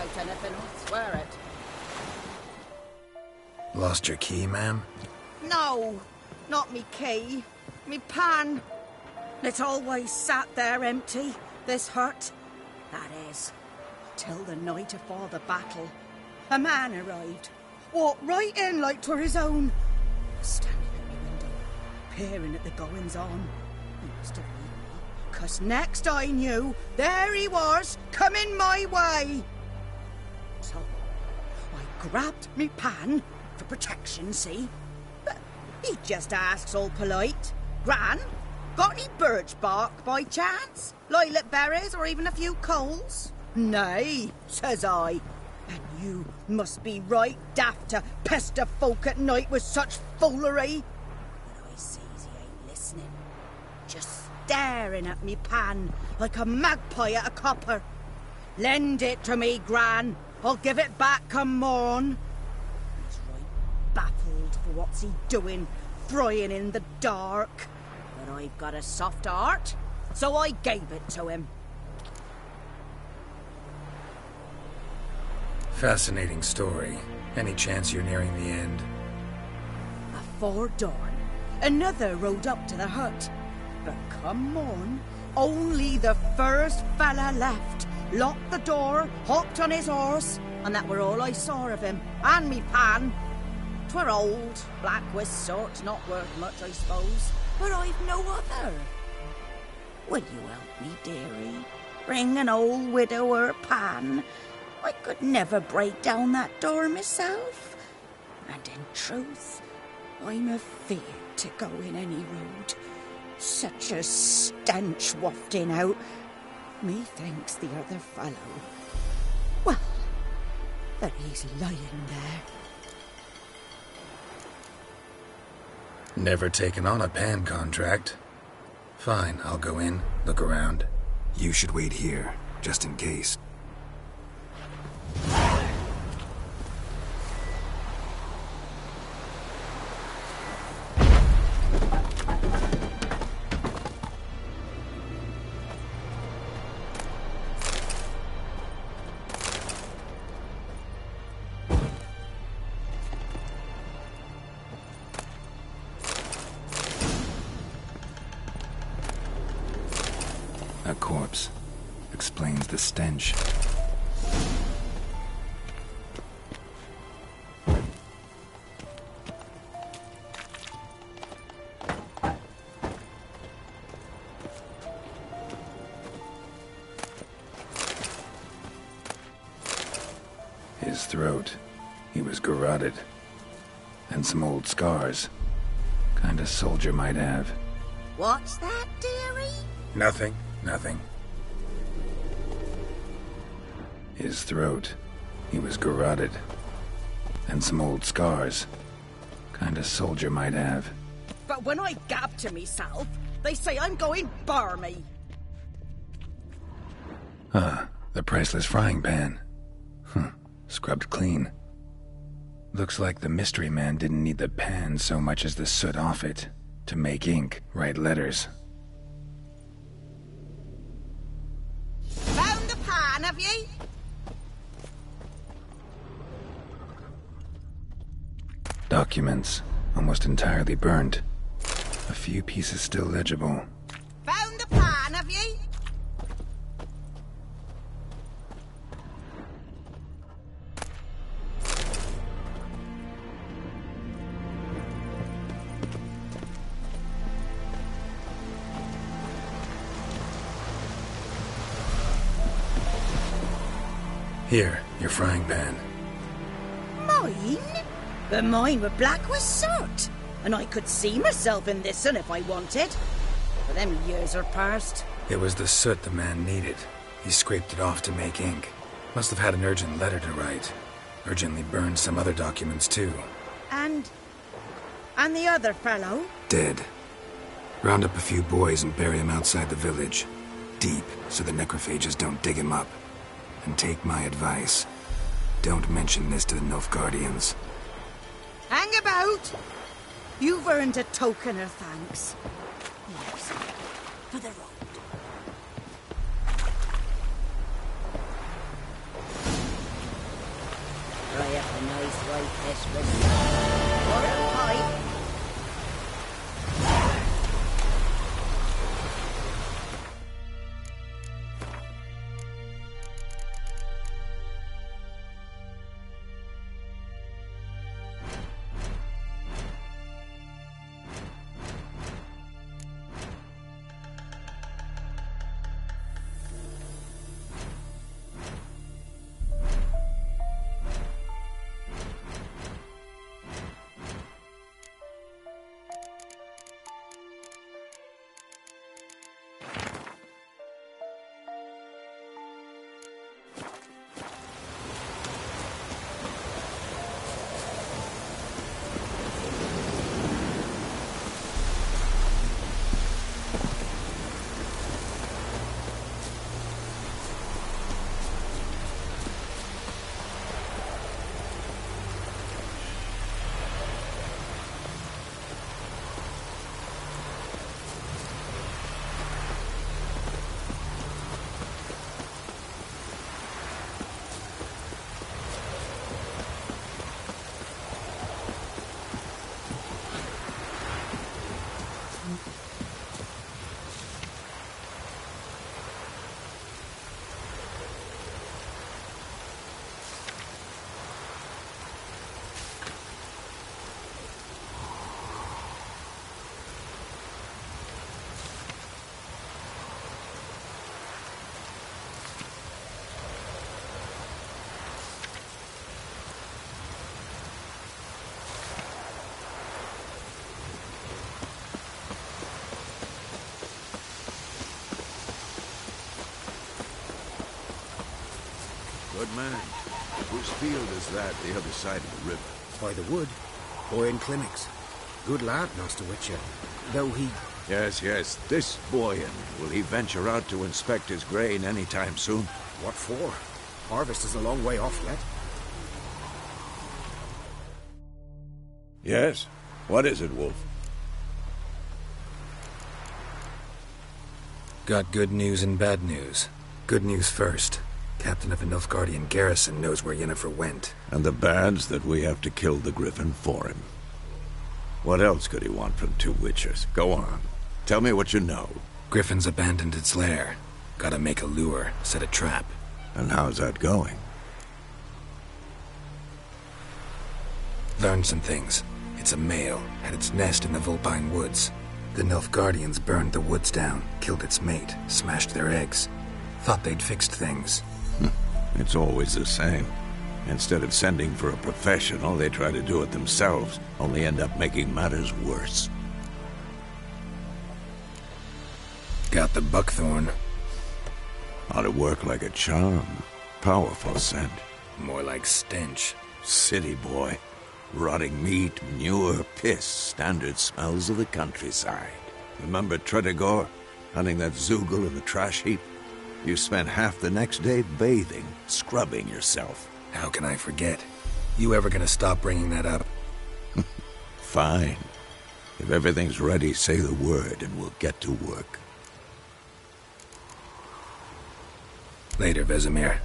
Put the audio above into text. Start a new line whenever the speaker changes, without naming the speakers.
about anything, I'll swear it.
Lost your key, ma'am?
No, not me key. Me pan. It's always sat there empty, this hut. That is, till the night afore the battle. A man arrived, walked right in like 'twere his own. Standing at my window, peering at the goings-on. He must have eaten me, 'cause next I knew, there he was, coming my way. So, I grabbed me pan, for protection, see? But he just asks all polite, Gran, got any birch bark by chance? Lilac berries or even a few coals? Nay, says I. And you must be right daft to pester folk at night with such foolery. But I sees he ain't listening. Just staring at me pan like a magpie at a copper. Lend it to me, Gran. I'll give it back come morn. He's right baffled for what's he doing, frying in the dark. But I've got a soft heart, so I gave it to him.
Fascinating story. Any chance you're nearing the end?
Afore dawn, another rode up to the hut. But come on, only the first fella left. Locked the door, hopped on his horse, and that were all I saw of him, and me pan. 'Twere old, black with sort, not worth much, I suppose, but I've no other. Will you help me, dearie? Bring an old widower pan. I could never break down that door myself. And in truth, I'm afeard to go in any road. Such a stench wafting out. Methinks the other fellow... Well, that he's lying there.
Never taken on a pan contract. Fine, I'll go in, look around.
You should wait here, just in case. A corpse. Explains the stench. His throat. He was garroted. And some old scars. Kinda soldier might have.
What's that, dearie?
Nothing. Nothing.
His throat. He was garroted. And some old scars. Kinda soldier might have.
But when I gab to myself, they say I'm going barmy.
The priceless frying pan. Scrubbed clean. Looks like the mystery man didn't need the pan so much as the soot off it. To make ink, write letters.
Found the pan, have ye?
Documents, almost entirely burned. A few pieces still legible.
Found the pan, have ye?
Here, your frying pan.
Mine? But mine were black with soot, and I could see myself in this one if I wanted. But them years are past.
It was the soot the man needed. He scraped it off to make ink. Must have had an urgent letter to write. Urgently burned some other documents too.
And the other fellow?
Dead. Round up a few boys and bury him outside the village. Deep, so the necrophages don't dig him up. And take my advice. Don't mention this to the Nilfgaardians.
Hang about! You've earned a token of thanks. Yes, for the road. A nice white Hesperus. Or a pipe.
Good man. Whose field is that, the other side of the river?
By the wood. Boyan Clinics. Good lad, Master Witcher. Though he...
Yes, yes. This Boyan. Will he venture out to inspect his grain any time soon?
What for? Harvest is a long way off yet.
Yes? What is it, Wolf?
Got good news and bad news. Good news first. Captain of a Nilfgaardian garrison knows where Yennefer went.
And the bad's that we have to kill the Griffin for him. What else could he want from two witchers? Go on. Tell me what you know.
Griffin's abandoned its lair. Gotta make a lure, set a trap.
And how's that going?
Learned some things. It's a male, had its nest in the Vulpine Woods. The Nilfgaardians burned the woods down, killed its mate, smashed their eggs. Thought they'd fixed things.
It's always the same. Instead of sending for a professional, they try to do it themselves, only end up making matters worse.
Got the buckthorn.
Ought to work like a charm. Powerful scent.
More like stench.
City boy. Rotting meat, manure, piss, standard smells of the countryside. Remember Tretogor? Hunting that Zoogle in the trash heap? You spent half the next day bathing, scrubbing yourself.
How can I forget? You ever gonna stop bringing that up?
Fine. If everything's ready, say the word and we'll get to work.
Later, Vesemir.